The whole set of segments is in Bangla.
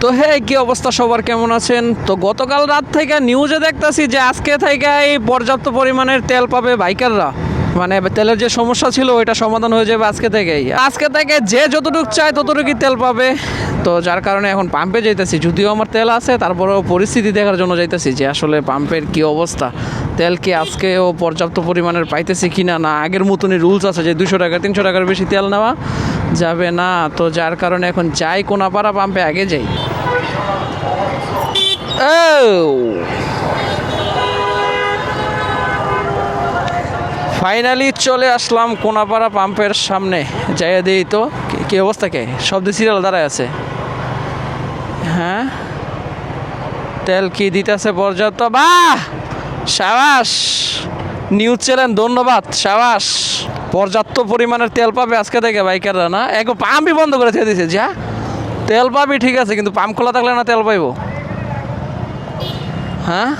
তো হ্যাঁ, কি অবস্থা সবার, কেমন আছেন? তো গতকাল রাত থেকে নিউজে দেখতেছি যে আজকে থেকে এই পর্যাপ্ত পরিমাণের তেল পাবে বাইকাররা, মানে তেলের যে সমস্যা ছিল ওইটা সমাধান হয়ে যাবে আজকে থেকে যে যতটুকু চায় ততটুকুই তেল পাবে। তো যার কারণে এখন পাম্পে যাইতেছি, যদিও আমার তেল আছে তারপরেও পরিস্থিতি দেখার জন্য যাইতেছি যে আসলে পাম্পের কি অবস্থা, তেল কি আজকেও পর্যাপ্ত পরিমাণের পাইতেছি কিনা, না আগের মতনই রুলস আছে যে 200 টাকা 300 টাকার বেশি তেল নেওয়া যাবে না। তো যার কারণে এখন যাই কোনাপাড়া পাম্পে আগে যাই। ফাইনালি চলে আসলাম কোনাপাড়া পাম্পের সামনে, যাইয়া দিই তো কি অবস্থা, কে সব সিরিয়াল দাঁড়ায় আছে। হ্যাঁ, তেল কি দিতেছে পর্যাপ্ত? বাহ, সাবাস নিউজ চ্যানেল, ধন্যবাদ, সাবাস। পর্যাপ্ত পরিমাণের তেল পাবে আজকে থেকে বাইকাররা, না এক পাম্পই বন্ধ করে ছেড়ে দিয়েছে। যা তেল পাবি ঠিক আছে, কিন্তু পাম্প খোলা থাকলে না তেল পাইব। হ্যাঁ,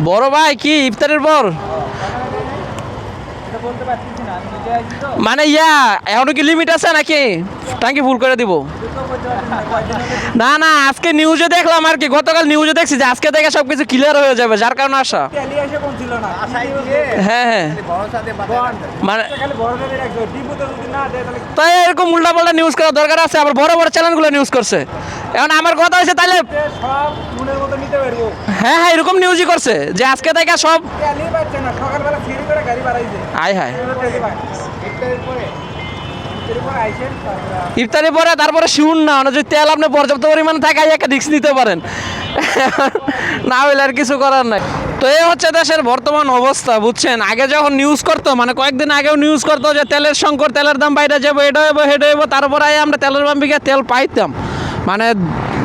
বড় ভাই কি ইফতারের পর মানে এখনো কি লিমিট আছে নাকি টাঙ্কি ফুল করে দিব? না না, আজকে নিউজে দেখলাম আর কি, গতকাল নিউজে দেখছি যে আজকে থেকে সবকিছু ক্লিয়ার হয়ে যাবে, যার কারণে আসা। হ্যাঁ হ্যাঁ, মানে তাই এরকম উল্টাপাল্টা নিউজ করার দরকার আছে, আবার বড় বড় চ্যানেলগুলো নিউজ করছে। এখন আমার কথা হচ্ছে তাহলে হ্যাঁ হ্যাঁ, এরকম নিউজই করছে যে আজকে থেকে সব আয় হায় ইফতারি পরে তারপরে শিউন না, যদি তেল আপনি পর্যাপ্ত পরিমাণে থাকে একটা রিস্ক নিতে পারেন, না হইলে আর কিছু করার নাই। তো এই হচ্ছে দেশের বর্তমান অবস্থা, বুঝছেন। আগে যখন নিউজ করতো, মানে কয়েকদিন আগেও নিউজ করতো যে তেলের সংকট, তেলের দাম বাইরে যাবো, এটা হইব হেঁটে হইব, তারপরে আমরা তেলের পাম্পে গিয়ে তেল পাইতাম, মানে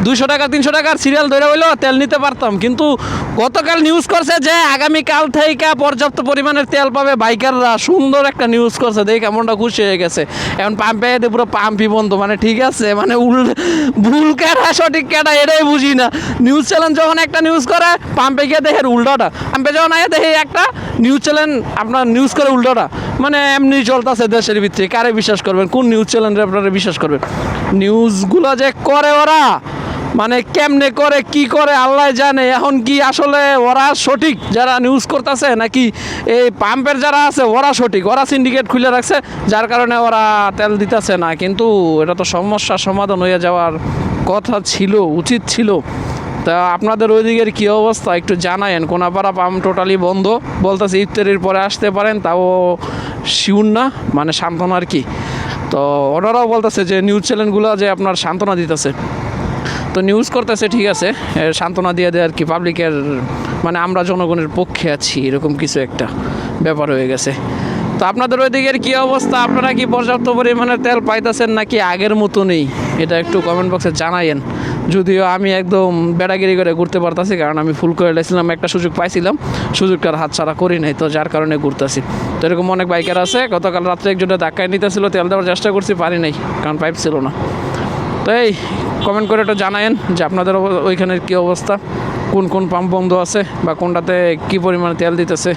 200 টাকা 300 টাকার সিরিয়াল ধরে হইলেও তেল নিতে পারতাম। কিন্তু গতকাল নিউজ করছে যে আগামীকাল থেকে পর্যাপ্ত পরিমাণের তেল পাবে বাইকাররা, সুন্দর একটা নিউজ করছে, দেখে এমনটা খুশি হয়ে গেছে। এখন পাম্পে পুরো পাম্পই বন্ধ, মানে ঠিক আছে, মানে ভুল কেটা সঠিক কেটা এটাই বুঝি না। নিউজ চ্যানেল যখন একটা নিউজ করে, পাম্পে গিয়ে দেখে উল্টোটা, পাম্পে যখন আগে দেখে একটা নিউজ চ্যানেল আপনার নিউজ করে উল্টোটা, মানে এমনি চলতেছে দেশের ভিতরে। কারে বিশ্বাস করবেন, কোন নিউজ চ্যানেলে আপনারা বিশ্বাস করবেন? নিউজগুলো যে করে ওরা, মানে কেমনে করে কি করে আল্লাহ জানে। এখন কি আসলে ওরা সঠিক যারা নিউজ করতেছে, নাকি এই পাম্পের যারা আছে ওরা সঠিক, ওরা সিন্ডিকেট খুলে রাখছে যার কারণে ওরা তেল দিতেছে না? কিন্তু এটা তো সমস্যার সমাধান হয়ে যাওয়ার কথা ছিল, উচিত ছিল। তা আপনাদের ওই দিকের কী অবস্থা একটু জানায়েন। কোনাপাড়া পাম্প টোটালি বন্ধ বলতেছে, ইফতারির পরে আসতে পারেন, তাও শিউর না, মানে সান্ত্বনা আর কি। তো ওনারাও বলতেছে যে নিউজ চ্যানেলগুলো যে আপনার সান্ত্বনা দিতেছে, তো নিউজ করতেছে ঠিক আছে, সান্ত্বনা দিয়ে দেয় আর কি, পাবলিকের মানে আমরা জনগণের পক্ষে আছি, এরকম কিছু একটা ব্যাপার হয়ে গেছে। তো আপনাদের ওই দিকের কী অবস্থা, আপনারা কি পর্যাপ্ত পরিমাণের তেল পাইতেছেন নাকি আগের মতো নেই? এটা একটু কমেন্ট বক্সে জানাইন। যদিও আমি একদম বেড়াগিরি করে ঘুরতে পারতাছি, কারণ আমি ফুল করে লেছিলাম, একটা সুযোগ পাইছিলাম, সুযোগটার হাতছাড়া করি নাই, তো যার কারণে ঘুরতেছি। তো এরকম অনেক বাইকার আছে, গতকাল রাত্রে একজনের ধাক্কায় নিতেছিল, তেল দেওয়ার চেষ্টা করছি, পারি নাই, কারণ পাইপ ছিল না। তো এই কমেন্ট করে একটু জানায়েন যে আপনাদের ওইখানের কী অবস্থা, কোন কোন পাম্প বন্ধ আছে বা কোনটাতে কী পরিমাণে তেল দিতেছে।